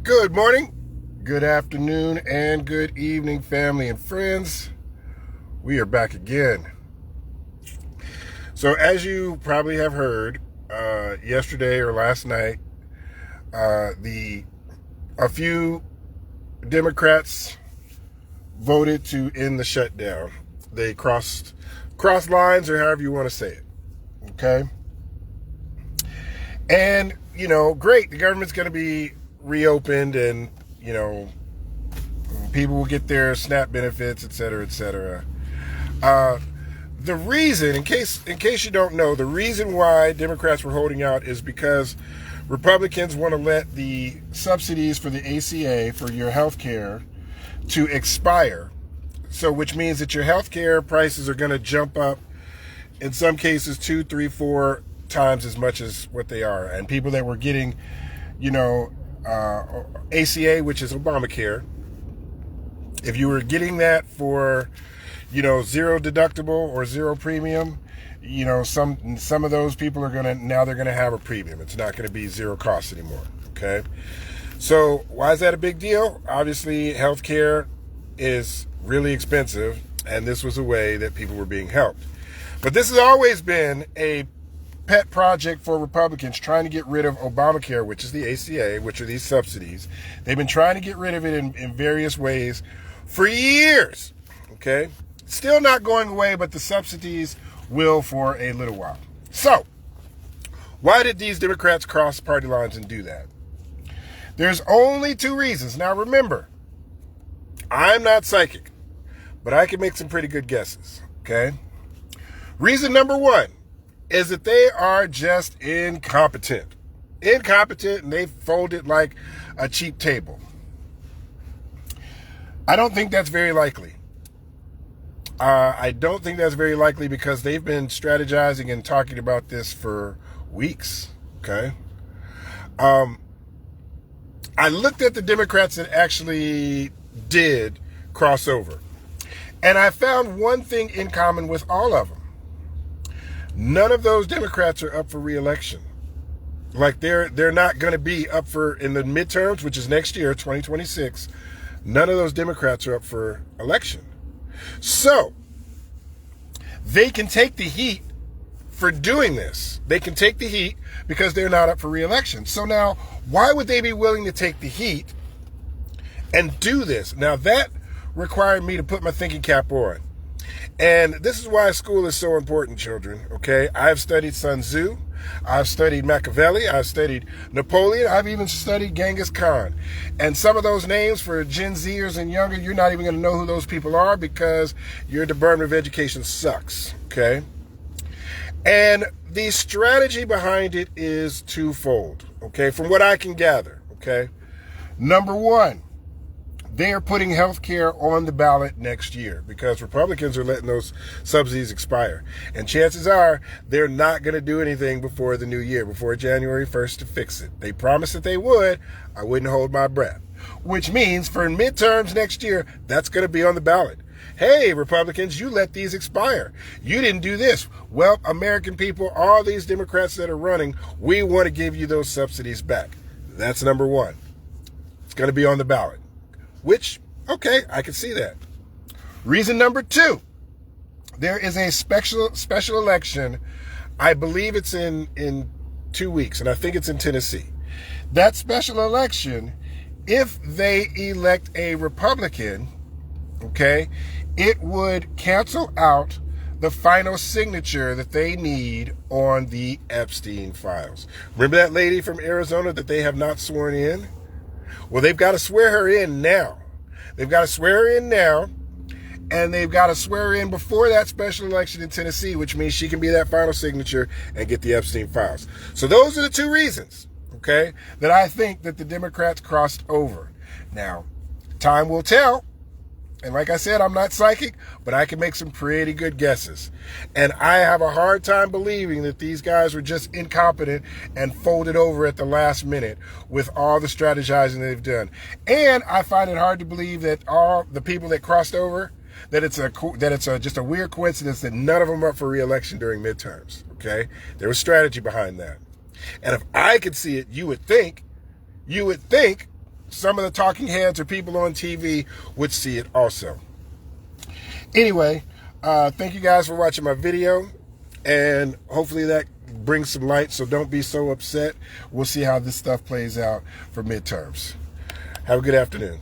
Good morning, good afternoon, and good evening, family and friends. We are back again. So as you probably have heard, yesterday or last night, a few Democrats voted to end the shutdown. They crossed lines, or however you want to say it. Okay? And, great, the government's going to be reopened, and, people will get their SNAP benefits, et cetera, et cetera. The reason, in case you don't know, the reason why Democrats were holding out is because Republicans want to let the subsidies for the ACA, for your health care, to expire. So, which means that your health care prices are going to jump up, in some cases, 2, 3, 4 times as much as what they are. And people that were getting, ACA, which is Obamacare, if you were getting that for, zero deductible or zero premium, some of those people are they're gonna have a premium. It's not gonna be zero cost anymore. Okay. So why is that a big deal? Obviously, healthcare is really expensive, and this was a way that people were being helped. But this has always been a pet project for Republicans, trying to get rid of Obamacare, which is the ACA, which are these subsidies. They've been trying to get rid of it in various ways for years. Okay? Still not going away, but the subsidies will for a little while. So, why did these Democrats cross party lines and do that? There's only two reasons. Now remember, I'm not psychic, but I can make some pretty good guesses. Okay? Reason number one is that they are just incompetent. Incompetent, and they fold it like a cheap table. I don't think that's very likely. I don't think that's very likely because they've been strategizing and talking about this for weeks. Okay. I looked at the Democrats that actually did cross over, and I found one thing in common with all of them. None of those Democrats are up for re-election. Like they're not going to be up for, in the midterms, which is next year, 2026. None of those Democrats are up for election. So they can take the heat for doing this. They can take the heat because they're not up for re-election. So now, why would they be willing to take the heat and do this? Now that required me to put my thinking cap on. And this is why school is so important, children, okay? I've studied Sun Tzu. I've studied Machiavelli. I've studied Napoleon. I've even studied Genghis Khan. And some of those names for Gen Zers and younger, you're not even going to know who those people are because your Department of Education sucks, okay? And the strategy behind it is twofold, okay, from what I can gather, okay? Number one, they are putting health care on the ballot next year because Republicans are letting those subsidies expire. And chances are they're not going to do anything before the new year, before January 1st to fix it. They promised that they would. I wouldn't hold my breath. Which means for midterms next year, that's going to be on the ballot. Hey, Republicans, you let these expire. You didn't do this. Well, American people, all these Democrats that are running, we want to give you those subsidies back. That's number one. It's going to be on the ballot. Which, okay, I can see that. Reason number two, there is a special election. I believe it's in 2 weeks, and I think it's in Tennessee. That special election, if they elect a Republican, okay, it would cancel out the final signature that they need on the Epstein files. Remember that lady from Arizona that they have not sworn in? Well, they've got to swear her in now. They've got to swear her in now, and they've got to swear her in before that special election in Tennessee, which means she can be that final signature and get the Epstein files. So those are the two reasons, okay, that I think that the Democrats crossed over. Now, time will tell. And like I said, I'm not psychic, but I can make some pretty good guesses. And I have a hard time believing that these guys were just incompetent and folded over at the last minute with all the strategizing they've done. And I find it hard to believe that all the people that crossed over, that it's just a weird coincidence that none of them are up for re-election during midterms. Okay, there was strategy behind that. And if I could see it, you would think some of the talking heads or people on TV would see it also. Anyway, thank you guys for watching my video, and hopefully that brings some light, so don't be so upset. We'll see how this stuff plays out for midterms. Have a good afternoon.